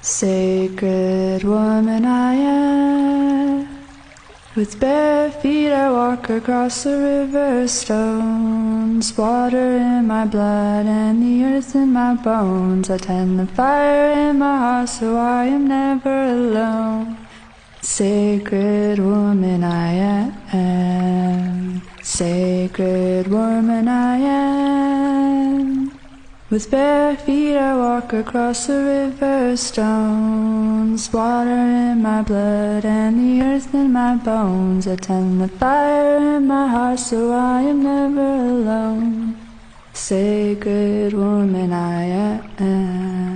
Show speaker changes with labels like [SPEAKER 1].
[SPEAKER 1] Sacred woman I am. With bare feet I walk across the river stones, water in my blood and the earth in my bones. I tend the fire in my heart so I am never alone. Sacred woman I am. Sacred woman I am. With bare feet I walk across the river stones, water in my blood and the earth in my bones. I tend the fire in my heart so I am never alone. Sacred woman I am.